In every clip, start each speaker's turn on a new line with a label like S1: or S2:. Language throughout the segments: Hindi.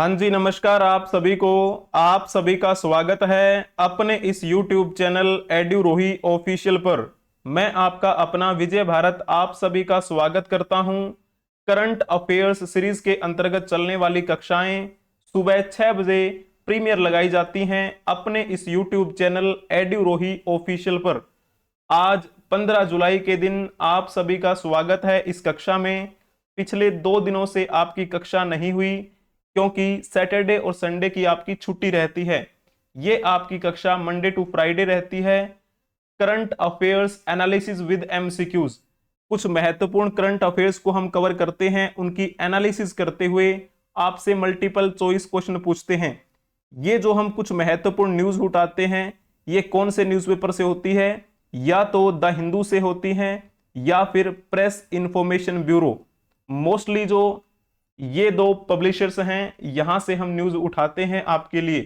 S1: हाँ जी, नमस्कार आप सभी का स्वागत है अपने इस YouTube चैनल एड्यूरोही ऑफिशियल पर। मैं आपका अपना विजय भारत आप सभी का स्वागत करता हूं। करंट अफेयर्स सीरीज के अंतर्गत चलने वाली कक्षाएं सुबह 6 बजे प्रीमियर लगाई जाती हैं अपने इस YouTube चैनल एड्यूरोही ऑफिशियल पर। आज 15 जुलाई के दिन आप सभी का स्वागत है इस कक्षा में। पिछले 2 दिनों से आपकी कक्षा नहीं हुई क्योंकि सैटरडे और संडे की आपकी छुट्टी रहती है। ये आपकी कक्षा मंडे टू फ्राइडे रहती है। Current affairs analysis with MCQs, कुछ महत्वपूर्ण करंट अफेयर्स को हम कवर करते हैं, उनकी एनालिसिस करते हुए आपसे मल्टीपल चॉइस क्वेश्चन पूछते हैं। ये जो हम कुछ महत्वपूर्ण न्यूज उठाते हैं, ये कौन से न्यूज़पेपर से होती है? या तो द हिंदू से होती हैं या फिर प्रेस इंफॉर्मेशन ब्यूरो। मोस्टली जो ये दो पब्लिशर्स हैं, यहां से हम न्यूज उठाते हैं आपके लिए।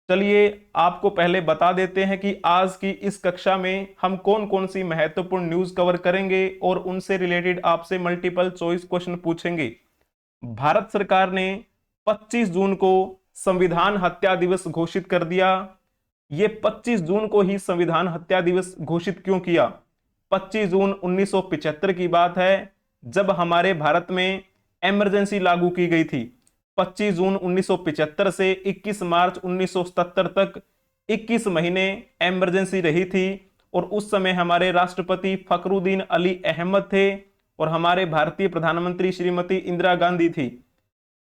S1: चलिए आपको पहले बता देते हैं कि आज की इस कक्षा में हम कौन कौन सी महत्वपूर्ण न्यूज कवर करेंगे और उनसे रिलेटेड आपसे मल्टीपल चॉइस क्वेश्चन पूछेंगे। भारत सरकार ने 25 जून को संविधान हत्या दिवस घोषित कर दिया। ये 25 जून को ही संविधान हत्या दिवस घोषित क्यों किया? 25 जून 1975 की बात है, जब हमारे भारत में इमरजेंसी लागू की गई थी। 25 जून 1975 से 21 मार्च 1977 तक 21 महीने इमरजेंसी रही थी और उस समय हमारे राष्ट्रपति फखरुद्दीन अली अहमद थे और हमारे भारतीय प्रधानमंत्री श्रीमती इंदिरा गांधी थी।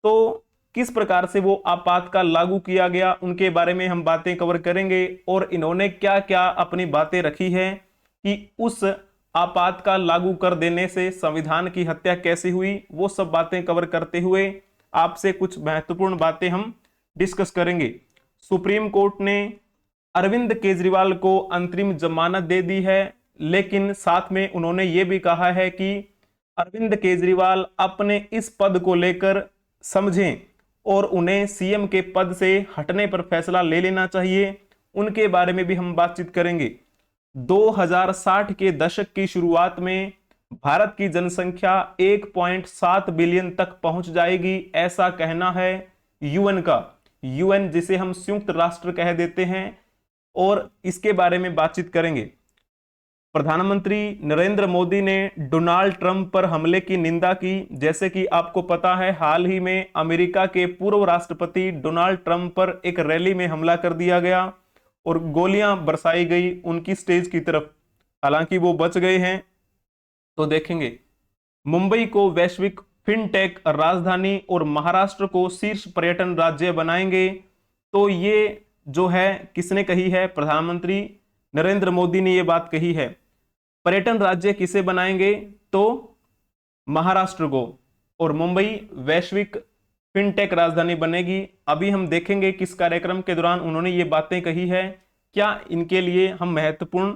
S1: तो किस प्रकार से वो आपातकाल लागू किया गया, उनके बारे में हम बातें कवर करेंगे और इन्होंने क्या क्या अपनी बातें रखी है कि उस आपातकाल लागू कर देने से संविधान की हत्या कैसे हुई, वो सब बातें कवर करते हुए आपसे कुछ महत्वपूर्ण बातें हम डिस्कस करेंगे। सुप्रीम कोर्ट ने अरविंद केजरीवाल को अंतरिम जमानत दे दी है, लेकिन साथ में उन्होंने ये भी कहा है कि अरविंद केजरीवाल अपने इस पद को लेकर समझें और उन्हें सीएम के पद से हटने पर फैसला ले लेना चाहिए। उनके बारे में भी हम बातचीत करेंगे। 2060 के दशक की शुरुआत में भारत की जनसंख्या 1.7 बिलियन तक पहुंच जाएगी, ऐसा कहना है यूएन का। यूएन जिसे हम संयुक्त राष्ट्र कह देते हैं, और इसके बारे में बातचीत करेंगे। प्रधानमंत्री नरेंद्र मोदी ने डोनाल्ड ट्रंप पर हमले की निंदा की। जैसे कि आपको पता है, हाल ही में अमेरिका के पूर्व राष्ट्रपति डोनाल्ड ट्रंप पर एक रैली में हमला कर दिया गया और गोलियां बरसाई गई उनकी स्टेज की तरफ। हालांकि वो बच गए हैं। तो देखेंगे, मुंबई को वैश्विक फिनटेक राजधानी और महाराष्ट्र को शीर्ष पर्यटन राज्य बनाएंगे। तो ये जो है किसने कही है? प्रधानमंत्री नरेंद्र मोदी ने ये बात कही है। पर्यटन राज्य किसे बनाएंगे? तो महाराष्ट्र को। और मुंबई वैश्विक फिनटेक राजधानी बनेगी। अभी हम देखेंगे किस कार्यक्रम के दौरान उन्होंने ये बातें कही है, क्या इनके लिए हम महत्वपूर्ण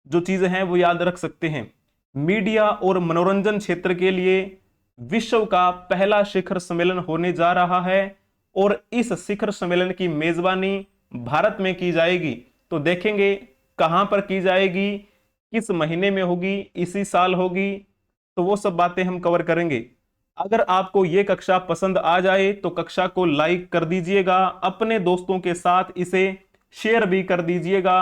S1: जो चीजें हैं वो याद रख सकते हैं। मीडिया और मनोरंजन क्षेत्र के लिए विश्व का पहला शिखर सम्मेलन होने जा रहा है और इस शिखर सम्मेलन की मेजबानी भारत में की जाएगी। तो देखेंगे कहां पर की जाएगी, किस महीने में होगी, इसी साल होगी। तो वो सब बातें हम कवर करेंगे। अगर आपको ये कक्षा पसंद आ जाए तो कक्षा को लाइक कर दीजिएगा, अपने दोस्तों के साथ इसे शेयर भी कर दीजिएगा।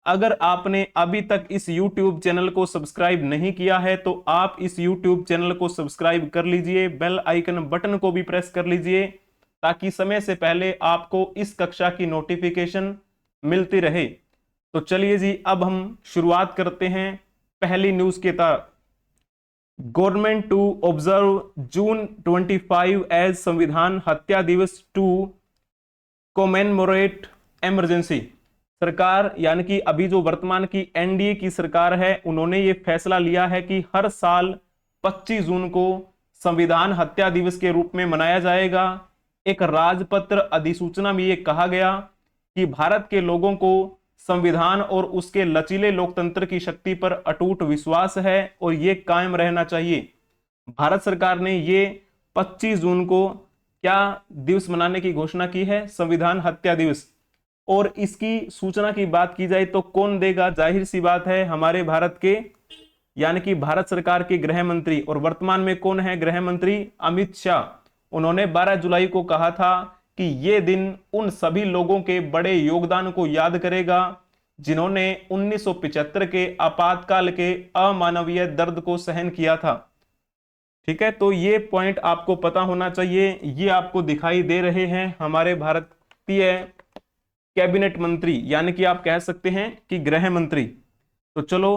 S1: अगर आपने अभी तक इस YouTube चैनल को सब्सक्राइब नहीं किया है तो आप इस YouTube चैनल को सब्सक्राइब कर लीजिए, बेल आइकन बटन को भी प्रेस कर लीजिए ताकि समय से पहले आपको इस कक्षा की नोटिफिकेशन मिलती रहे। तो चलिए जी, अब हम शुरुआत करते हैं पहली न्यूज के तहत। Government to observe June 25 as Samvidhan Hatya दिवस टू कॉमेमोरेट इमरजेंसी। सरकार यानी कि अभी जो वर्तमान की एनडीए की सरकार है, उन्होंने ये फैसला लिया है कि हर साल 25 जून को संविधान हत्या दिवस के रूप में मनाया जाएगा। एक राजपत्र अधिसूचना में ये कहा गया कि भारत के लोगों को संविधान और उसके लचीले लोकतंत्र की शक्ति पर अटूट विश्वास है और ये कायम रहना चाहिए। भारत सरकार ने ये 25 जून को क्या दिवस मनाने की घोषणा की है? संविधान हत्या दिवस। और इसकी सूचना की बात की जाए तो कौन देगा? जाहिर सी बात है, हमारे भारत के यानी कि भारत सरकार के गृह मंत्री, और वर्तमान में कौन है गृह मंत्री? अमित शाह। उन्होंने 12 जुलाई को कहा था कि ये दिन उन सभी लोगों के बड़े योगदान को याद करेगा जिन्होंने 1975 के आपातकाल के अमानवीय दर्द को सहन किया था। ठीक है, तो ये पॉइंट आपको पता होना चाहिए। ये आपको दिखाई दे रहे हैं हमारे भारतीय कैबिनेट मंत्री, यानी कि आप कह सकते हैं कि गृह मंत्री। तो चलो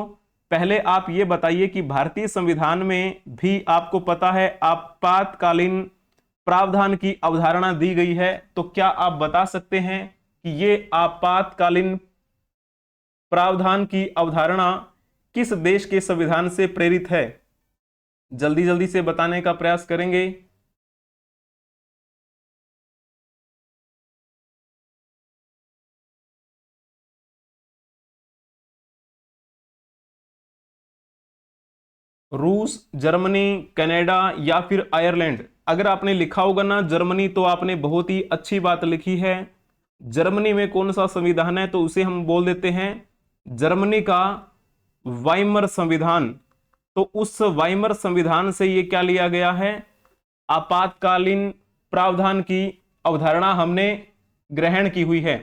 S1: पहले आप ये बताइए कि भारतीय संविधान में भी आपको पता है आपातकालीन प्रावधान की अवधारणा दी गई है, तो क्या आप बता सकते हैं कि ये आपातकालीन प्रावधान की अवधारणा किस देश के संविधान से प्रेरित है? जल्दी जल्दी से बताने का प्रयास करेंगे। रूस, जर्मनी, कनाडा या फिर आयरलैंड? अगर आपने लिखा होगा ना जर्मनी, तो आपने बहुत ही अच्छी बात लिखी है। जर्मनी में कौन सा संविधान है? तो उसे हम बोल देते हैं जर्मनी का वाइमर संविधान। तो उस वाइमर संविधान से ये क्या लिया गया है? आपातकालीन प्रावधान की अवधारणा हमने ग्रहण की हुई है।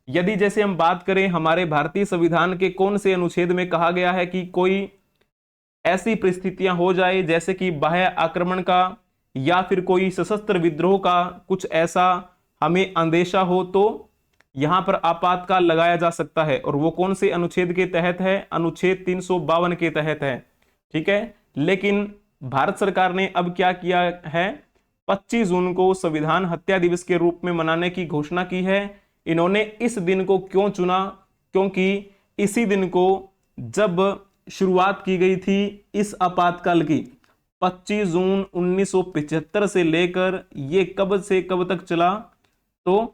S1: यदि जैसे हम बात करें हमारे भारतीय संविधान के कौन से अनुच्छेद में कहा गया है कि कोई ऐसी परिस्थितियां हो जाए जैसे कि बाह्य आक्रमण का या फिर कोई सशस्त्र विद्रोह का कुछ ऐसा हमें अंदेशा हो, तो यहां पर आपातकाल लगाया जा सकता है। और वो कौन से अनुच्छेद के तहत है? अनुच्छेद 352 के तहत है। ठीक है, लेकिन भारत सरकार ने अब क्या किया है? 25 जून को संविधान हत्या दिवस के रूप में मनाने की घोषणा की है। इन्होंने इस दिन को क्यों चुना? क्योंकि इसी दिन को जब शुरुआत की गई थी इस आपातकाल की, 25 जून 1975 से लेकर ये कब से कब तक चला? तो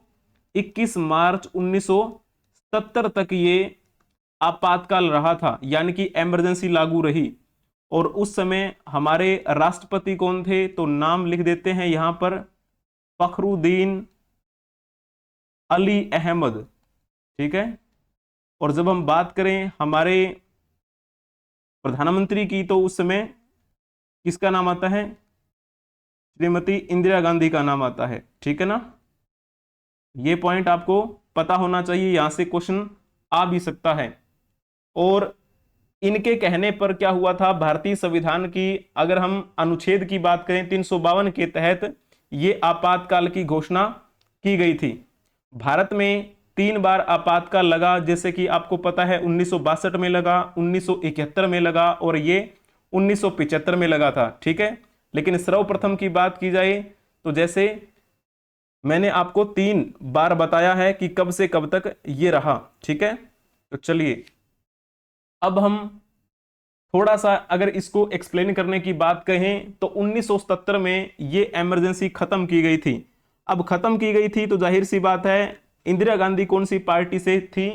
S1: 21 मार्च 1970 तक ये आपातकाल रहा था, यानी कि इमरजेंसी लागू रही। और उस समय हमारे राष्ट्रपति कौन थे? तो नाम लिख देते हैं यहां पर, फखरुद्दीन अली अहमद। ठीक है, और जब हम बात करें हमारे प्रधानमंत्री की, तो उस समय किसका नाम आता है? श्रीमती इंदिरा गांधी का नाम आता है। ठीक है ना, ये पॉइंट आपको पता होना चाहिए, यहां से क्वेश्चन आ भी सकता है। और इनके कहने पर क्या हुआ था? भारतीय संविधान की अगर हम अनुच्छेद की बात करें 352 के तहत ये आपातकाल की घोषणा की गई थी। भारत में 3 बार आपातकाल लगा, जैसे कि आपको पता है 1962 में लगा, 1971 में लगा और ये 1975 में लगा था। ठीक है, लेकिन सर्वप्रथम की बात की जाए तो जैसे मैंने आपको 3 बार बताया है कि कब से कब तक ये रहा। ठीक है, तो चलिए अब हम थोड़ा सा अगर इसको एक्सप्लेन करने की बात कहें तो 1977 में ये इमरजेंसी खत्म की गई थी। अब खत्म की गई थी तो जाहिर सी बात है इंदिरा गांधी कौन सी पार्टी से थी?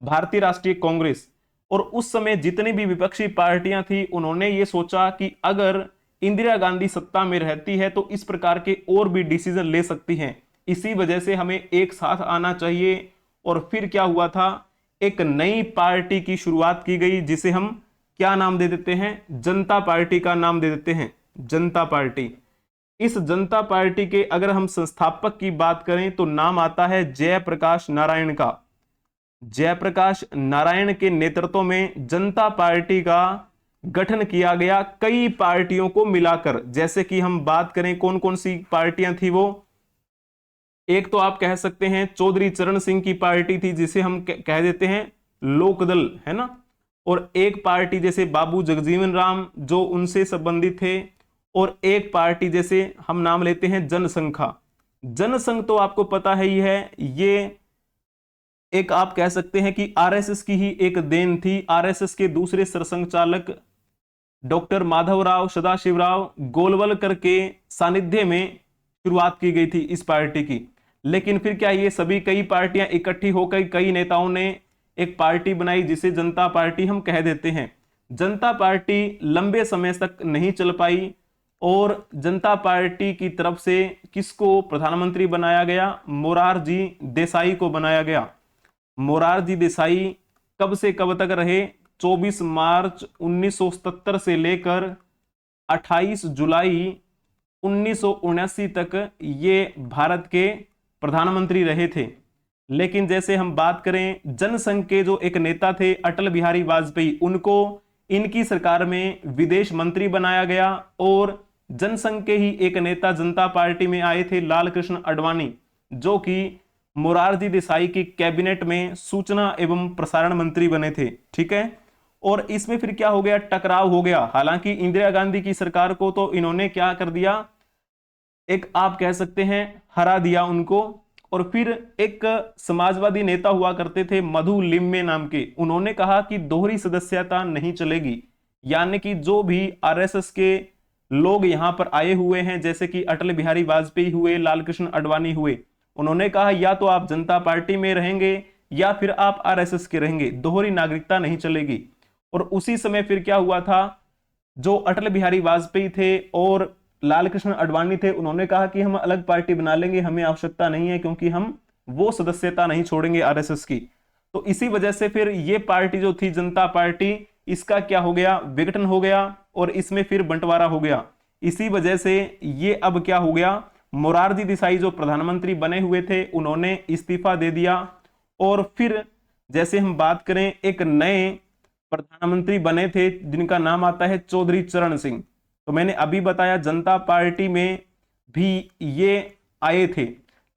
S1: भारतीय राष्ट्रीय कांग्रेस। और उस समय जितनी भी विपक्षी पार्टियां थी उन्होंने ये सोचा कि अगर इंदिरा गांधी सत्ता में रहती है तो इस प्रकार के और भी डिसीजन ले सकती हैं, इसी वजह से हमें एक साथ आना चाहिए। और फिर क्या हुआ था? एक नई पार्टी की शुरुआत की गई जिसे हम क्या नाम दे देते हैं? जनता पार्टी का नाम दे देते हैं, जनता पार्टी। इस जनता पार्टी के अगर हम संस्थापक की बात करें तो नाम आता है जयप्रकाश नारायण का। जयप्रकाश नारायण के नेतृत्व में जनता पार्टी का गठन किया गया कई पार्टियों को मिलाकर। जैसे कि हम बात करें कौन कौन सी पार्टियां थी वो, एक तो आप कह सकते हैं चौधरी चरण सिंह की पार्टी थी जिसे हम कह देते हैं लोकदल, है ना। और एक पार्टी जैसे बाबू जगजीवन राम जो उनसे संबंधित थे, और एक पार्टी जैसे हम नाम लेते हैं जनसंघ। जनसंघ तो आपको पता है ही है, ये एक आप कह सकते हैं कि आरएसएस की ही एक देन थी। आरएसएस के दूसरे सरसंघचालक डॉक्टर माधवराव सदाशिवराव गोलवलकर के सानिध्य में शुरुआत की गई थी इस पार्टी की। लेकिन फिर क्या ये सभी कई पार्टियां इकट्ठी होकर कई नेताओं ने एक पार्टी बनाई जिसे जनता पार्टी हम कह देते हैं। जनता पार्टी लंबे समय तक नहीं चल पाई और जनता पार्टी की तरफ से किसको प्रधानमंत्री बनाया गया? मोरारजी देसाई को बनाया गया। मोरारजी देसाई कब से कब तक रहे? 24 मार्च 1977 से लेकर 28 जुलाई 1979 तक ये भारत के प्रधानमंत्री रहे थे। लेकिन जैसे हम बात करें जनसंघ के जो एक नेता थे अटल बिहारी वाजपेयी, उनको इनकी सरकार में विदेश मंत्री बनाया गया, और जनसंघ के ही एक नेता जनता पार्टी में आए थे लाल कृष्ण आडवाणी, जो कि मोरारजी देसाई की कैबिनेट में सूचना एवं प्रसारण मंत्री बने थे। ठीक है, और इसमें फिर क्या हो गया, टकराव हो गया। हालांकि इंदिरा गांधी की सरकार को तो इन्होंने क्या कर दिया, एक आप कह सकते हैं हरा दिया उनको। और फिर एक समाजवादी नेता हुआ करते थे मधु लिम्मे नाम के, उन्होंने कहा कि दोहरी सदस्यता नहीं चलेगी, यानी कि जो भी आरएसएस के लोग यहां पर आए हुए हैं, जैसे कि अटल बिहारी वाजपेयी हुए, लाल कृष्ण आडवाणी हुए, उन्होंने कहा या तो आप जनता पार्टी में रहेंगे या फिर आप आरएसएस के रहेंगे, दोहरी नागरिकता नहीं चलेगी। और उसी समय फिर क्या हुआ था, जो अटल बिहारी वाजपेयी थे और लाल कृष्ण आडवाणी थे, उन्होंने कहा कि हम अलग पार्टी बना लेंगे, हमें आवश्यकता नहीं है, क्योंकि हम वो सदस्यता नहीं छोड़ेंगे आरएसएस की। तो इसी वजह से फिर ये पार्टी जो थी जनता पार्टी, इसका क्या हो गया, विघटन हो गया, और इसमें फिर बंटवारा हो गया। इसी वजह से ये अब क्या हो गया, मोरारजी देसाई जो प्रधानमंत्री बने हुए थे, उन्होंने इस्तीफा दे दिया, और फिर जैसे हम बात करें एक नए प्रधानमंत्री बने थे जिनका नाम आता है चौधरी चरण सिंह। तो मैंने अभी बताया जनता पार्टी में भी ये आए थे,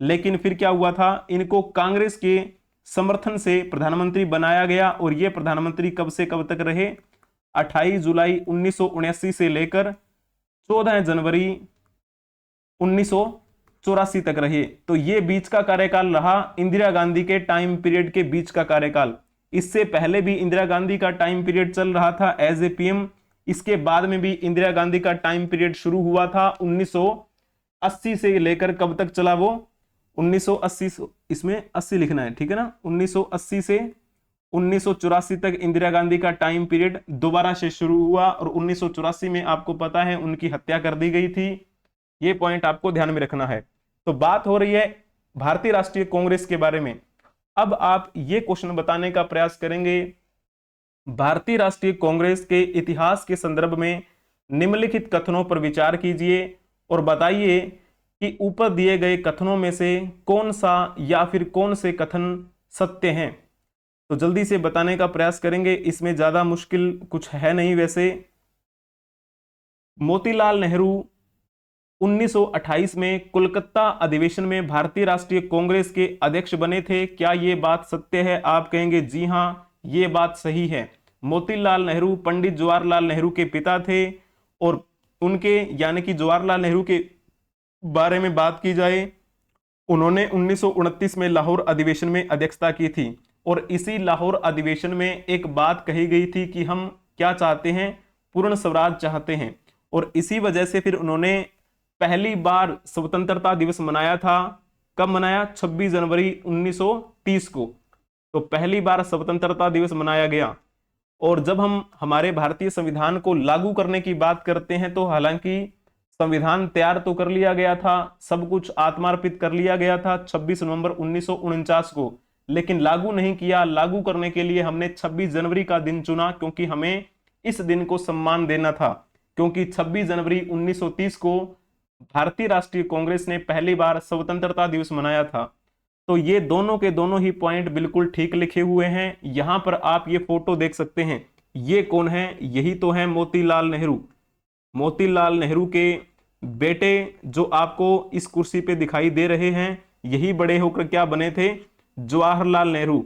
S1: लेकिन फिर क्या हुआ था, इनको कांग्रेस के समर्थन से प्रधानमंत्री बनाया गया। और ये प्रधानमंत्री कब से कब तक रहे, 28 जुलाई 1979 से लेकर 14 जनवरी 1984 तक रहे। तो ये बीच का कार्यकाल रहा इंदिरा गांधी के टाइम पीरियड के बीच का कार्यकाल। इससे पहले भी इंदिरा गांधी का टाइम पीरियड चल रहा था एज ए पीएम, इसके बाद में भी इंदिरा गांधी का टाइम पीरियड शुरू हुआ था 1980 से लेकर कब तक चला वो, 1980, इसमें 80 लिखना है, ठीक है ना, 1980 से 1984 तक इंदिरा गांधी का टाइम पीरियड दोबारा से शुरू हुआ, और 1984 में आपको पता है उनकी हत्या कर दी गई थी। ये पॉइंट आपको ध्यान में रखना है। तो बात हो रही है भारतीय राष्ट्रीय कांग्रेस के बारे में। अब आप ये क्वेश्चन बताने का प्रयास करेंगे, भारतीय राष्ट्रीय कांग्रेस के इतिहास के संदर्भ में निम्नलिखित कथनों पर विचार कीजिए और बताइए कि ऊपर दिए गए कथनों में से कौन सा या फिर कौन से कथन सत्य हैं। तो जल्दी से बताने का प्रयास करेंगे, इसमें ज्यादा मुश्किल कुछ है नहीं। वैसे मोतीलाल नेहरू 1928 में कोलकाता अधिवेशन में भारतीय राष्ट्रीय कांग्रेस के अध्यक्ष बने थे। क्या ये बात सत्य है? आप कहेंगे जी हां, ये बात सही है। मोतीलाल नेहरू पंडित जवाहरलाल नेहरू के पिता थे, और उनके यानी कि जवाहरलाल नेहरू के बारे में बात की जाए, उन्होंने 1929 में लाहौर अधिवेशन में अध्यक्षता की थी, और इसी लाहौर अधिवेशन में एक बात कही गई थी कि हम क्या चाहते हैं, पूर्ण स्वराज चाहते हैं। और इसी वजह से फिर उन्होंने पहली बार स्वतंत्रता दिवस मनाया था। कब मनाया? 26 जनवरी 1930 को। तो पहली बार स्वतंत्रता दिवस मनाया गया। और जब हम हमारे भारतीय संविधान को लागू करने की बात करते हैं, तो हालांकि संविधान तैयार तो कर लिया गया था, सब कुछ आत्मार्पित कर लिया गया था 26 नवंबर 1949 को, लेकिन लागू नहीं किया। लागू करने के लिए हमने 26 जनवरी का दिन चुना, क्योंकि हमें इस दिन को सम्मान देना था, क्योंकि 26 जनवरी 1930 को भारतीय राष्ट्रीय कांग्रेस ने पहली बार स्वतंत्रता दिवस मनाया था। तो ये दोनों के दोनों ही पॉइंट बिल्कुल ठीक लिखे हुए हैं। यहां पर आप ये फोटो देख सकते हैं, ये कौन है? यही तो है मोतीलाल नेहरू। मोतीलाल नेहरू के बेटे जो आपको इस कुर्सी पे दिखाई दे रहे हैं, यही बड़े होकर क्या बने थे? जवाहरलाल नेहरू।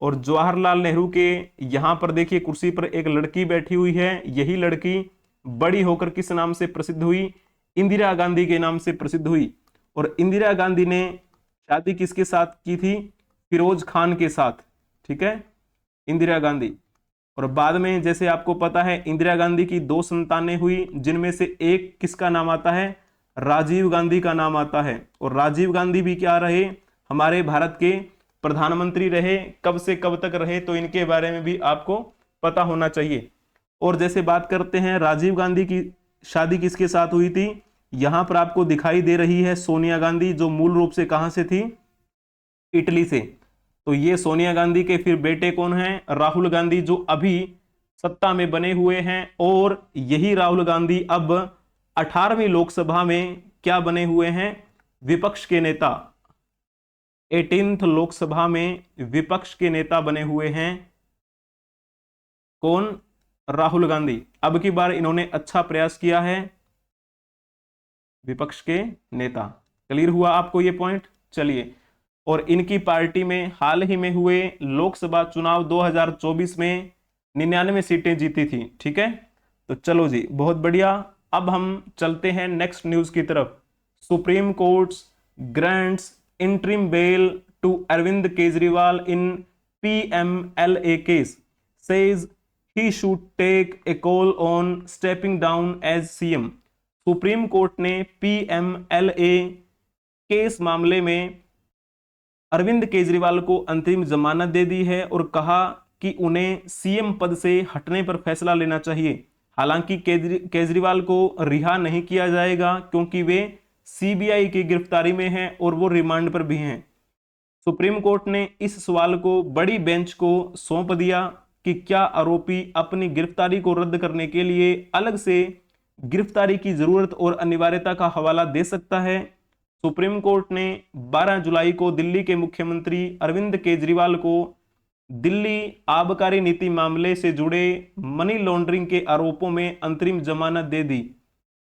S1: और जवाहरलाल नेहरू के यहां पर देखिए कुर्सी पर एक लड़की बैठी हुई है, यही लड़की बड़ी होकर किस नाम से प्रसिद्ध हुई? इंदिरा गांधी के नाम से प्रसिद्ध हुई। और इंदिरा गांधी ने शादी किसके साथ की थी? फिरोज खान के साथ, ठीक है, इंदिरा गांधी। और बाद में जैसे आपको पता है इंदिरा गांधी की 2 संतानें हुई, जिनमें से एक किसका नाम आता है? राजीव गांधी का नाम आता है। और राजीव गांधी भी क्या रहे? हमारे भारत के प्रधानमंत्री रहे। कब से कब तक रहे? तो इनके बारे में भी आपको पता होना चाहिए। और जैसे बात करते हैं राजीव गांधी की शादी किसके साथ हुई थी? यहां पर आपको दिखाई दे रही है सोनिया गांधी, जो मूल रूप से कहां से थी? इटली से। तो ये सोनिया गांधी के फिर बेटे कौन हैं? राहुल गांधी, जो अभी सत्ता में बने हुए हैं। और यही राहुल गांधी अब 18वीं लोकसभा में क्या बने हुए हैं? विपक्ष के नेता। 18th लोकसभा में विपक्ष के नेता बने हुए हैं कौन? राहुल गांधी। अब की बार इन्होंने अच्छा प्रयास किया है, विपक्ष के नेता। क्लियर हुआ आपको ये पॉइंट? चलिए, और इनकी पार्टी में हाल ही में हुए लोकसभा चुनाव 2024 में 99 सीटें जीती थी। ठीक है, तो चलो जी, बहुत बढ़िया। अब हम चलते हैं नेक्स्ट न्यूज की तरफ। Supreme Court grants interim bail to Arvind Kejriwal in PMLA case, says he should take a call on stepping down as CM। Supreme Court ने PMLA केस मामले में अरविंद केजरीवाल को अंतरिम जमानत दे दी है और कहा कि उन्हें CM पद से हटने पर फैसला लेना चाहिए। हालांकि केजरीवाल को रिहा नहीं किया जाएगा क्योंकि वे CBI की गिरफ्तारी में हैं और वो रिमांड पर भी हैं। सुप्रीम कोर्ट ने इस सवाल को बड़ी बेंच को सौंप दिया कि क्या आरोपी अपनी गिरफ्तारी को रद्द करने के लिए अलग से गिरफ्तारी की जरूरत और अनिवार्यता का हवाला दे सकता है। सुप्रीम कोर्ट ने 12 जुलाई को दिल्ली के मुख्यमंत्री अरविंद केजरीवाल को दिल्ली आबकारी नीति मामले से जुड़े मनी लॉन्ड्रिंग के आरोपों में अंतरिम जमानत दे दी,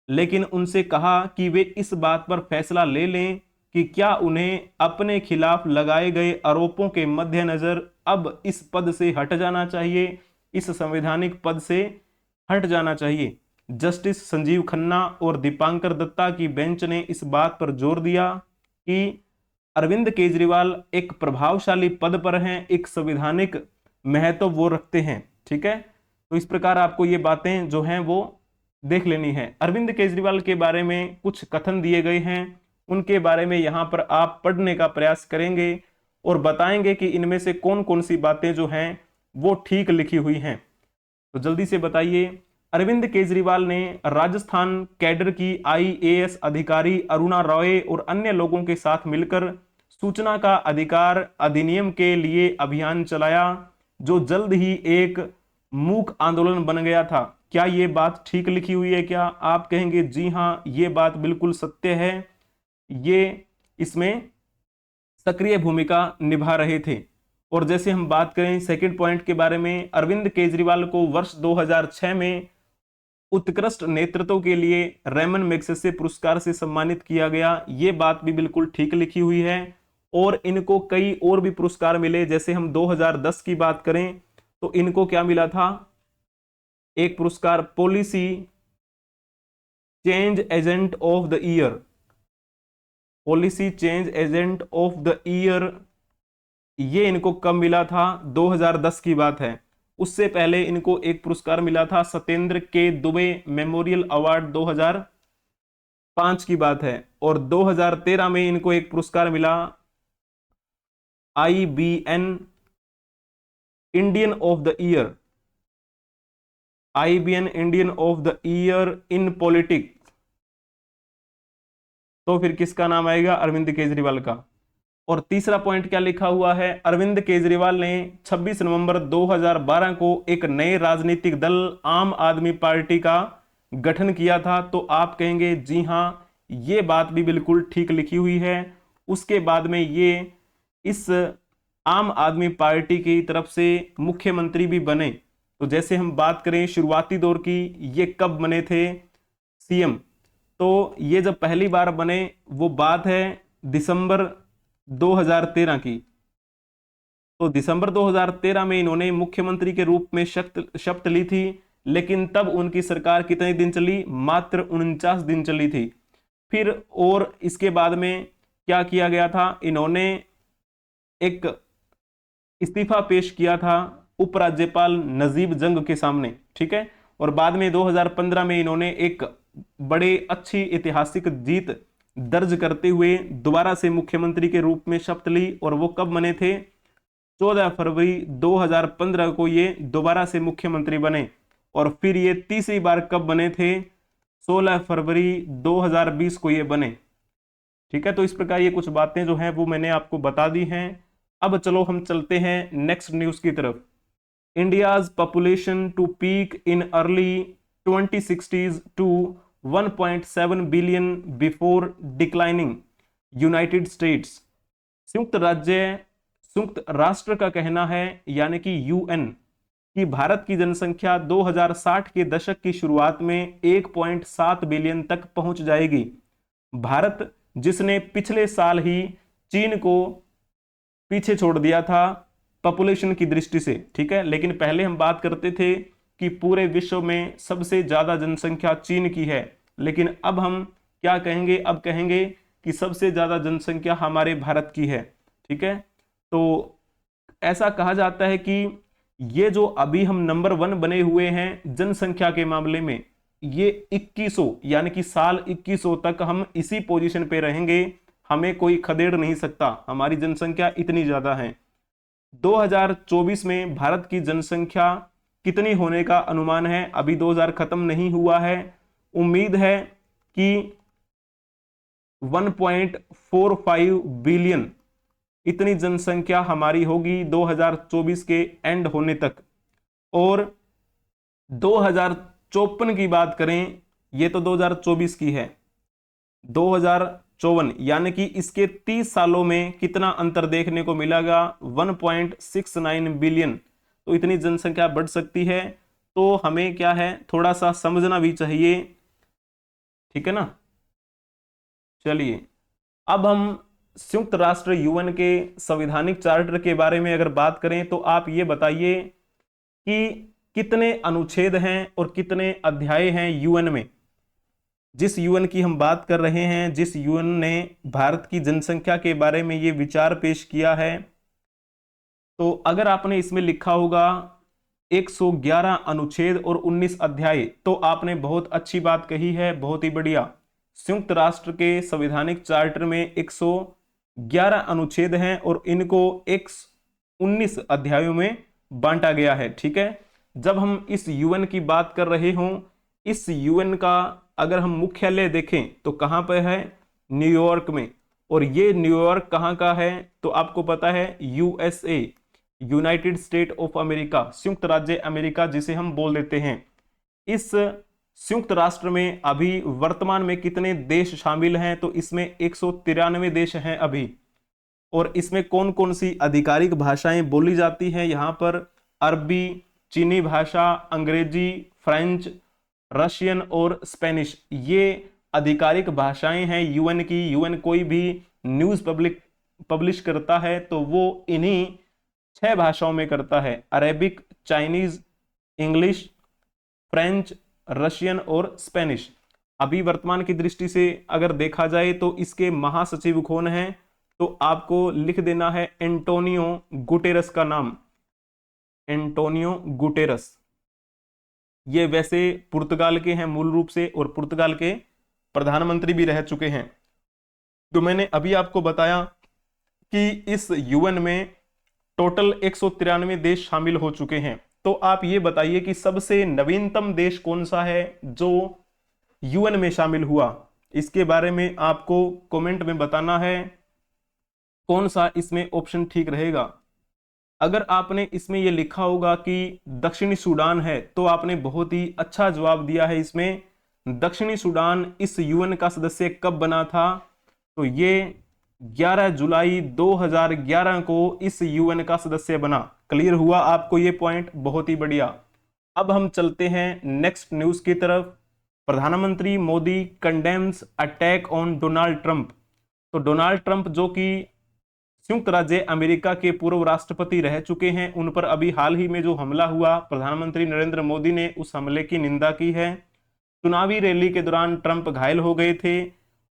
S1: लेकिन उनसे कहा कि वे इस बात पर फैसला ले लें कि क्या उन्हें अपने खिलाफ लगाए गए आरोपों के मद्देनजर अब इस पद से हट जाना चाहिए, इस संवैधानिक पद से हट जाना चाहिए। जस्टिस संजीव खन्ना और दीपांकर दत्ता की बेंच ने इस बात पर जोर दिया कि अरविंद केजरीवाल एक प्रभावशाली पद पर हैं, एक संवैधानिक महत्व वो रखते हैं। ठीक है, तो इस प्रकार आपको ये बातें जो हैं वो देख लेनी है। अरविंद केजरीवाल के बारे में कुछ कथन दिए गए हैं, उनके बारे में यहाँ पर आप पढ़ने का प्रयास करेंगे और बताएंगे कि इनमें से कौन कौन सी बातें जो हैं वो ठीक लिखी हुई हैं। तो जल्दी से बताइए। अरविंद केजरीवाल ने राजस्थान कैडर की IAS अधिकारी अरुणा रॉय और अन्य लोगों के साथ मिलकर सूचना का अधिकार अधिनियम के लिए अभियान चलाया, जो जल्द ही एक मूक आंदोलन बन गया था। क्या ये बात ठीक लिखी हुई है? क्या आप कहेंगे जी हाँ, ये बात बिल्कुल सत्य है, ये इसमें सक्रिय भूमिका निभा रहे थे। और जैसे हम बात करें सेकंड पॉइंट के बारे में, अरविंद केजरीवाल को वर्ष 2006 में उत्कृष्ट नेतृत्व के लिए रेमन मैग्सेसे पुरस्कार से सम्मानित किया गया। ये बात भी बिल्कुल ठीक लिखी हुई है। और इनको कई और भी पुरस्कार मिले, जैसे हम 2010 की बात करें तो इनको क्या मिला था? एक पुरस्कार policy change agent of the year, policy change agent of the year, ये इनको कब मिला था? 2010 की बात है। उससे पहले इनको एक पुरस्कार मिला था सत्येंद्र के दुबे मेमोरियल अवार्ड, 2005 की बात है। और 2013 में इनको एक पुरस्कार मिला IBN Indian of the year, IBN Indian of the year in politics. तो फिर किसका नाम आएगा? अरविंद केजरीवाल का। और तीसरा पॉइंट क्या लिखा हुआ है? अरविंद केजरीवाल ने 26 नवंबर 2012 को एक नए राजनीतिक दल आम आदमी पार्टी का गठन किया था। तो आप कहेंगे जी हाँ, ये बात भी बिल्कुल ठीक लिखी हुई है। उसके बाद में ये इस आम आदमी पार्टी की तरफ से मुख्यमंत्री भी बने। तो जैसे हम बात करें शुरुआती दौर की, ये कब बने थे CM? तो ये जब पहली बार बने वो बात है दिसंबर 2013 की। तो दिसंबर 2013 में इन्होंने मुख्यमंत्री के रूप में शपथ ली थी, लेकिन तब उनकी सरकार कितने दिन चली? मात्र 49 दिन चली थी। फिर और इसके बाद में क्या किया गया था? इन्होंने एक इस्तीफा पेश किया था उपराज्यपाल नजीब जंग के सामने। ठीक है, और बाद में 2015 में इन्होंने एक बड़े अच्छी ऐतिहासिक जीत दर्ज करते हुए दोबारा से मुख्यमंत्री के रूप में शपथ ली। और वो कब बने थे? 14 फरवरी 2015 को ये दोबारा से मुख्यमंत्री बने। और फिर ये तीसरी बार कब बने थे? 16 फरवरी 2020 को ये बने। ठीक है, तो इस प्रकार ये कुछ बातें जो हैं वो मैंने आपको बता दी हैं। अब चलो हम चलते हैं नेक्स्ट न्यूज की तरफ। India's population to peak in early 2060s to 1.7 billion before declining United States. संयुक्त राष्ट्र का कहना है, यानी कि यूएन, कि भारत की जनसंख्या 2060 के दशक की शुरुआत में 1.7 बिलियन तक पहुंच जाएगी। भारत, जिसने पिछले साल ही चीन को पीछे छोड़ दिया था पॉपुलेशन की दृष्टि से, ठीक है, लेकिन पहले हम बात करते थे कि पूरे विश्व में सबसे ज्यादा जनसंख्या चीन की है, लेकिन अब हम क्या कहेंगे, अब कहेंगे कि सबसे ज्यादा जनसंख्या हमारे भारत की है, ठीक है। तो ऐसा कहा जाता है कि ये जो अभी हम नंबर 1 बने हुए हैं जनसंख्या के मामले में, ये 2100 यानी कि साल 2100 तक हम इसी पोजीशन पे रहेंगे, हमें कोई खदेड़ नहीं सकता, हमारी जनसंख्या इतनी ज्यादा है। 2024 में भारत की जनसंख्या कितनी होने का अनुमान है? अभी 2000 खत्म नहीं हुआ है, उम्मीद है कि 1.45 बिलियन इतनी जनसंख्या हमारी होगी 2024 के एंड होने तक। और 2054 की बात करें, ये तो 2024 की है, 2054 यानी कि इसके 30 सालों में कितना अंतर देखने को मिलेगा? 1.69 बिलियन। तो इतनी जनसंख्या बढ़ सकती है, तो हमें क्या है, थोड़ा सा समझना भी चाहिए, ठीक है ना। चलिए, अब हम संयुक्त राष्ट्र यूएन के संवैधानिक चार्टर के बारे में अगर बात करें, तो आप ये बताइए कि कितने अनुच्छेद हैं और कितने अध्याय हैं यूएन में। जिस यूएन की हम बात कर रहे हैं, जिस यूएन ने भारत की जनसंख्या के बारे में ये विचार पेश किया है, तो अगर आपने इसमें लिखा होगा 111 अनुच्छेद और 19 अध्याय, तो आपने बहुत अच्छी बात कही है, बहुत ही बढ़िया। संयुक्त राष्ट्र के संवैधानिक चार्टर में 111 अनुच्छेद हैं और इनको 19 अध्यायों में बांटा गया है, ठीक है। जब हम इस यूएन की बात कर रहे हों, इस यूएन का अगर हम मुख्यालय देखें तो कहां पर है? न्यूयॉर्क में। और ये न्यूयॉर्क कहां का है? तो आपको पता है, USA, United state of America, संयुक्त राज्य अमेरिका जिसे हम बोल देते हैं। इस संयुक्त राष्ट्र में अभी वर्तमान में कितने देश शामिल हैं? तो इसमें 193 देश हैं अभी। और इसमें कौन कौन सी आधिकारिक भाषाएं बोली जाती हैं? यहाँ पर अरबी, चीनी भाषा, अंग्रेजी, फ्रेंच, रशियन और स्पेनिश, ये आधिकारिक भाषाएं हैं यूएन की। यूएन कोई भी न्यूज पब्लिश करता है तो वो इन्हीं 6 भाषाओं में करता है, Arabic, Chinese, English, French, Russian और स्पेनिश। अभी वर्तमान की दृष्टि से अगर देखा जाए तो इसके महासचिव कौन हैं? तो आपको लिख देना है एंटोनियो गुटेरस का नाम, एंटोनियो गुटेरस। ये वैसे पुर्तगाल के हैं मूल रूप से, और पुर्तगाल के प्रधानमंत्री भी रह चुके हैं। तो मैंने अभी आपको बताया कि इस यूएन में टोटल 193 देश शामिल हो चुके हैं। तो आप ये बताइए कि सबसे नवीनतम देश कौन सा है जो यूएन में शामिल हुआ? इसके बारे में आपको कमेंट में बताना है कौन सा इसमें ऑप्शन ठीक रहेगा। अगर आपने इसमें यह लिखा होगा कि दक्षिणी सूडान है, तो आपने बहुत ही अच्छा जवाब दिया है। इसमें दक्षिणी सूडान इस यूएन का सदस्य कब बना था? तो ये 11 जुलाई 2011 को इस यूएन का सदस्य बना। क्लियर हुआ आपको ये पॉइंट? बहुत ही बढ़िया। अब हम चलते हैं नेक्स्ट न्यूज की तरफ। प्रधानमंत्री Modi condemns attack on Donald Trump. तो डोनाल्ड ट्रंप जो कि संयुक्त राज्य अमेरिका के पूर्व राष्ट्रपति रह चुके हैं, उन पर अभी हाल ही में जो हमला हुआ, प्रधानमंत्री नरेंद्र मोदी ने उस हमले की निंदा की है। चुनावी रैली के दौरान ट्रंप घायल हो गए थे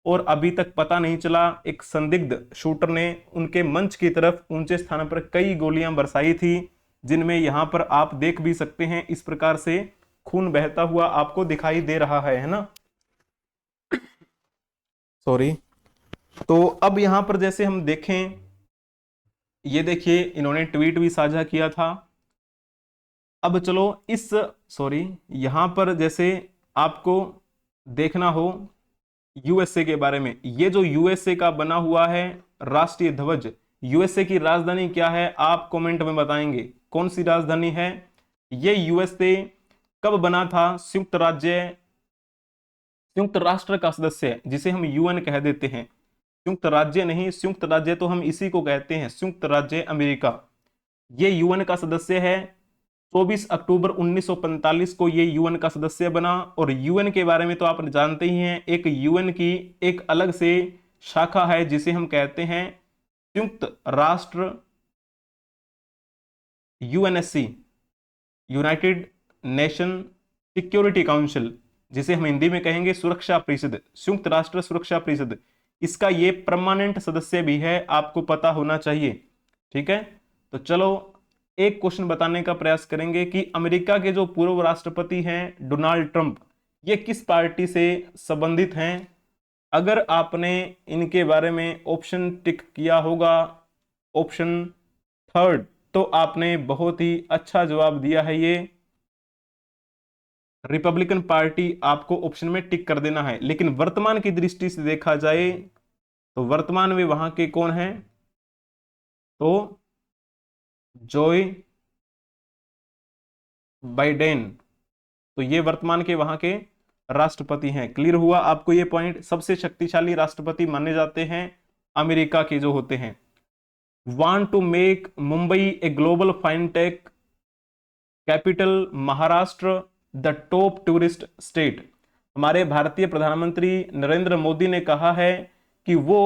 S1: और अभी तक पता नहीं चला, एक संदिग्ध शूटर ने उनके मंच की तरफ ऊंचे स्थान पर कई गोलियां बरसाई थी, जिनमें यहां पर आप देख भी सकते हैं, इस प्रकार से खून बहता हुआ आपको दिखाई दे रहा है ना। सॉरी। तो अब यहां पर जैसे हम देखें, ये देखिए इन्होंने ट्वीट भी साझा किया था। अब चलो इस यहां पर जैसे आपको देखना हो यूएसए के बारे में, ये जो यूएसए का बना हुआ है राष्ट्रीय ध्वज, यूएसए की राजधानी क्या है? आप कमेंट में बताएंगे कौन सी राजधानी है। ये यूएसए कब बना था? संयुक्त राष्ट्र का सदस्य है, जिसे हम यूएन कह देते हैं, संयुक्त राज्य नहीं, संयुक्त राज्य तो हम इसी को कहते हैं, संयुक्त राज्य अमेरिका, ये यूएन का सदस्य है। 24 अक्टूबर 1945 को ये यूएन का सदस्य बना। और यूएन के बारे में तो आप जानते ही हैं, एक यूएन की एक अलग से शाखा है जिसे हम कहते हैं संयुक्त राष्ट्र, UNSC, United nation security council, जिसे हम हिंदी में कहेंगे सुरक्षा परिषद, संयुक्त राष्ट्र सुरक्षा परिषद। इसका ये परमानेंट सदस्य भी है, आपको पता होना चाहिए। ठीक है, तो चलो एक क्वेश्चन बताने का प्रयास करेंगे कि अमेरिका के जो पूर्व राष्ट्रपति हैं डोनाल्ड ट्रंप, ये किस पार्टी से संबंधित हैं? अगर आपने इनके बारे में ऑप्शन टिक किया होगा, ऑप्शन थर्ड, तो आपने बहुत ही अच्छा जवाब दिया है। ये रिपब्लिकन पार्टी आपको ऑप्शन में टिक कर देना है। लेकिन वर्तमान की दृष्टि से देखा जाए तो वर्तमान में वहां के कौन हैं? तो जोए बाइडेन, तो ये वर्तमान के वहां के राष्ट्रपति हैं। क्लियर हुआ आपको ये पॉइंट? सबसे शक्तिशाली राष्ट्रपति माने जाते हैं अमेरिका के जो होते हैं। Want to make Mumbai a global fintech capital, Maharashtra the top tourist state. हमारे भारतीय प्रधानमंत्री नरेंद्र मोदी ने कहा है कि वो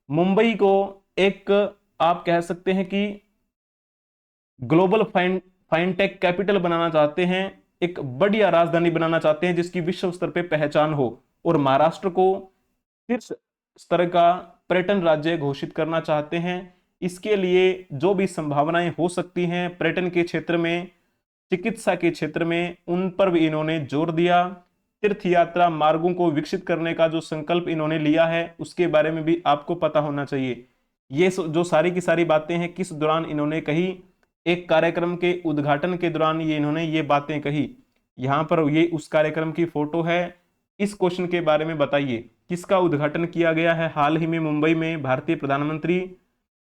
S1: मुंबई को एक, आप कह सकते हैं कि ग्लोबल फाइनटेक कैपिटल बनाना चाहते हैं, एक बढ़िया राजधानी बनाना चाहते हैं जिसकी विश्व स्तर पे पहचान हो, और महाराष्ट्र को शीर्ष स्तर का पर्यटन राज्य घोषित करना चाहते हैं। इसके लिए जो भी संभावनाएं हो सकती हैं पर्यटन के क्षेत्र में, चिकित्सा के क्षेत्र में, उन पर भी इन्होंने जोर दिया। तीर्थ यात्रा मार्गों को विकसित करने का जो संकल्प इन्होंने लिया है उसके बारे में भी आपको पता होना चाहिए। ये जो सारी की सारी बातें हैं किस दौरान इन्होंने कही? एक कार्यक्रम के उद्घाटन के दौरान इन्होंने ये बातें कही। यहां पर ये उस कार्यक्रम की फोटो है। इस क्वेश्चन के बारे में बताइए, किसका उद्घाटन किया गया है हाल ही में मुंबई में भारतीय प्रधानमंत्री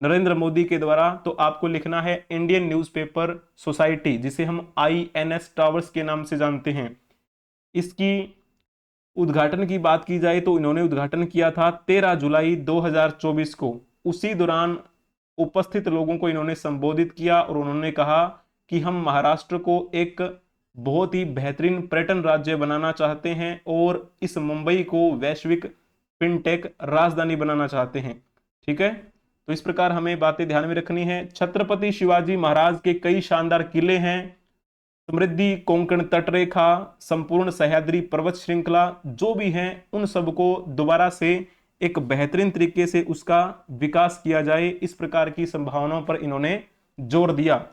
S1: नरेंद्र मोदी के द्वारा? तो आपको लिखना है इंडियन न्यूज़पेपर सोसाइटी, जिसे हम INS टावर्स के नाम से जानते हैं। इसकी उद्घाटन की बात की जाए तो इन्होंने उद्घाटन किया था 13 जुलाई 2024 को। उसी दौरान उपस्थित लोगों को इन्होंने संबोधित किया और उन्होंने कहा कि हम महाराष्ट्र को एक बहुत ही बेहतरीन पर्यटन राज्य बनाना चाहते हैं और इस मुंबई को वैश्विक फिनटेक राजधानी बनाना चाहते हैं। ठीक है, तो इस प्रकार हमें बातें ध्यान में रखनी है। छत्रपति शिवाजी महाराज के कई शानदार किले हैं, समृद्धि कोंकण तटरेखा, संपूर्ण सह्याद्री पर्वत श्रृंखला, जो भी हैं उन सबको दोबारा से एक बेहतरीन तरीके से उसका विकास किया जाए, इस प्रकार की संभावनाओं पर इन्होंने जोर दिया।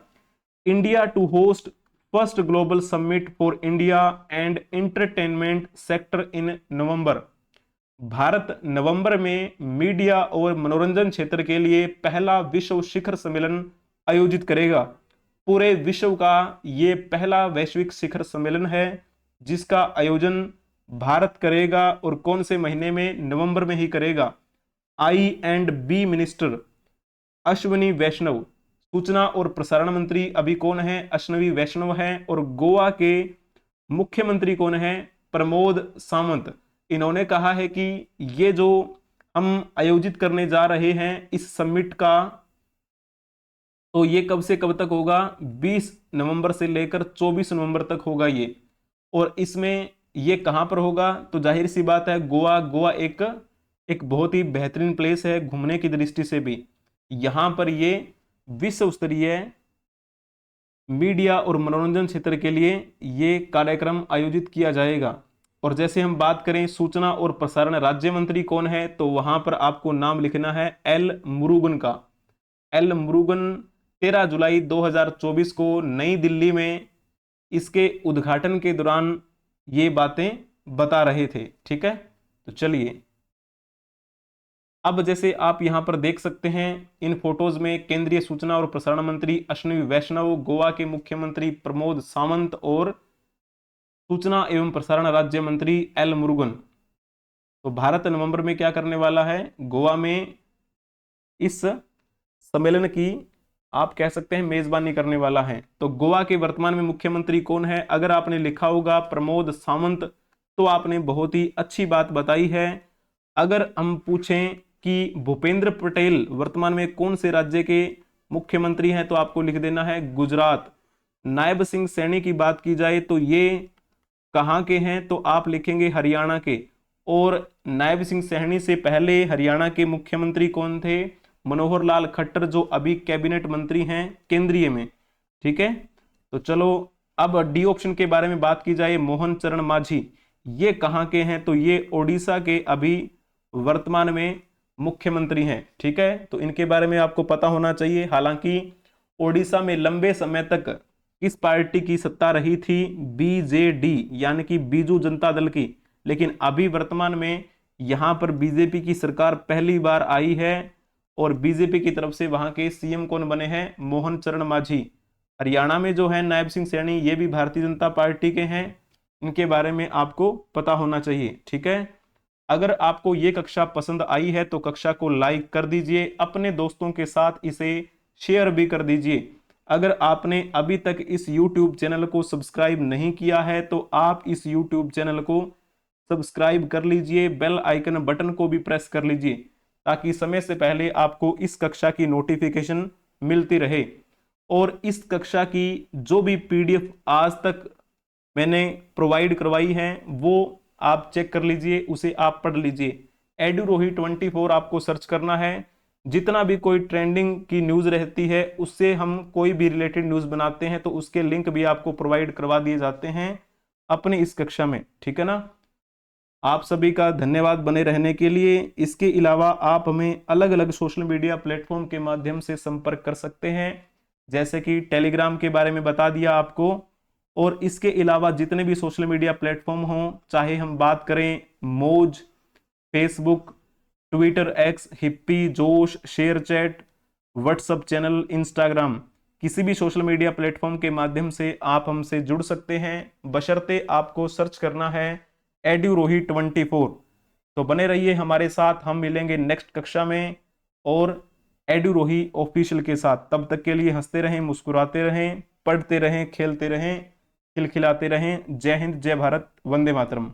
S1: India to host first global summit for India and entertainment sector in November. Bharat नवंबर में मीडिया और मनोरंजन क्षेत्र के लिए पहला विश्व शिखर सम्मेलन आयोजित करेगा। पूरे विश्व का ये पहला वैश्विक शिखर सम्मेलन है जिसका आयोजन भारत करेगा, और कौन से महीने में? नवंबर में ही करेगा। I&B मिनिस्टर अश्विनी वैष्णव, सूचना और प्रसारण मंत्री अभी कौन है? अश्विनी वैष्णव हैं। और गोवा के मुख्यमंत्री कौन है? प्रमोद सावंत। इन्होंने कहा है कि ये जो हम आयोजित करने जा रहे हैं इस समिट का, तो ये कब से कब तक होगा? 20 नवंबर से लेकर 24 नवंबर तक होगा ये। और इसमें ये कहां पर होगा? तो जाहिर सी बात है गोवा। गोवा एक बहुत ही बेहतरीन प्लेस है घूमने की दृष्टि से भी। यहां पर ये विश्व स्तरीय मीडिया और मनोरंजन क्षेत्र के लिए ये कार्यक्रम आयोजित किया जाएगा। और जैसे हम बात करें सूचना और प्रसारण राज्य मंत्री कौन है, तो वहां पर आपको नाम लिखना है एल मुरुगन का। एल मुरुगन 13 जुलाई 2024 को नई दिल्ली में इसके उद्घाटन के दौरान ये बातें बता रहे थे। ठीक है, तो चलिए अब जैसे आप यहां पर देख सकते हैं इन फोटोज में केंद्रीय सूचना और प्रसारण मंत्री अश्विनी वैष्णव, गोवा के मुख्यमंत्री प्रमोद सावंत और सूचना एवं प्रसारण राज्य मंत्री एल मुरुगन। तो भारत नवंबर में क्या करने वाला है? गोवा में इस सम्मेलन की आप कह सकते हैं मेजबानी करने वाला है। तो गोवा के वर्तमान में मुख्यमंत्री कौन है? अगर आपने लिखा होगा प्रमोद सावंत, तो आपने बहुत ही अच्छी बात बताई है। अगर हम पूछें कि भूपेंद्र पटेल वर्तमान में कौन से राज्य के मुख्यमंत्री हैं, तो आपको लिख देना है गुजरात। नायब सिंह सैनी की बात की जाए तो ये कहाँ के हैं, तो आप लिखेंगे हरियाणा के। और नायब सिंह सैनी से पहले हरियाणा के मुख्यमंत्री कौन थे, मनोहर लाल खट्टर, जो अभी कैबिनेट मंत्री हैं केंद्रीय में। ठीक है, तो चलो अब डी ऑप्शन के बारे में बात की जाए, मोहन चरण मांझी, ये कहाँ के हैं, तो ये ओडिशा के अभी वर्तमान में मुख्यमंत्री हैं। ठीक है, तो इनके बारे में आपको पता होना चाहिए। हालांकि ओडिशा में लंबे समय तक किस पार्टी की सत्ता रही थी, बीजेडी यानी कि बीजू जनता दल की, लेकिन अभी वर्तमान में यहां पर बीजेपी की सरकार पहली बार आई है और बीजेपी की तरफ से वहां के सीएम कौन बने हैं, मोहन चरण मांझी। हरियाणा में जो है नायब सिंह सैनी, ये भी भारतीय जनता पार्टी के हैं, इनके बारे में आपको पता होना चाहिए। ठीक है, अगर आपको ये कक्षा पसंद आई है तो कक्षा को लाइक कर दीजिए, अपने दोस्तों के साथ इसे शेयर भी कर दीजिए। अगर आपने अभी तक इस YouTube चैनल को सब्सक्राइब नहीं किया है तो आप इस YouTube चैनल को सब्सक्राइब कर लीजिए, बेल आइकन बटन को भी प्रेस कर लीजिए, ताकि समय से पहले आपको इस कक्षा की नोटिफिकेशन मिलती रहे। और इस कक्षा की जो भी PDF आज तक मैंने प्रोवाइड करवाई है वो आप चेक कर लीजिए, उसे आप पढ़ लीजिए। एडुरोही 24 आपको सर्च करना है। जितना भी कोई ट्रेंडिंग की न्यूज रहती है उससे हम कोई भी रिलेटेड न्यूज बनाते हैं तो उसके लिंक भी आपको प्रोवाइड करवा दिए जाते हैं अपनी इस कक्षा में। ठीक है ना, आप सभी का धन्यवाद बने रहने के लिए। इसके अलावा आप हमें अलग अलग सोशल मीडिया प्लेटफॉर्म के माध्यम से संपर्क कर सकते हैं, जैसे कि टेलीग्राम के बारे में बता दिया आपको। और इसके अलावा जितने भी सोशल मीडिया प्लेटफॉर्म हों, चाहे हम बात करें मौज, फेसबुक, ट्विटर, एक्स, हिप्पी, जोश, share chat, WhatsApp channel, Instagram, किसी भी सोशल मीडिया प्लेटफॉर्म के माध्यम से आप हमसे जुड़ सकते हैं, बशर्ते आपको सर्च करना है एड्यूरोही 24। तो बने रहिए हमारे साथ, हम मिलेंगे नेक्स्ट कक्षा में और एड्यूरोही ऑफिशियल के साथ। तब तक के लिए हंसते रहें, मुस्कुराते रहें, पढ़ते रहें, खेलते रहें, खिलखिलाते रहें। जय हिंद, जय भारत, वंदे मातरम।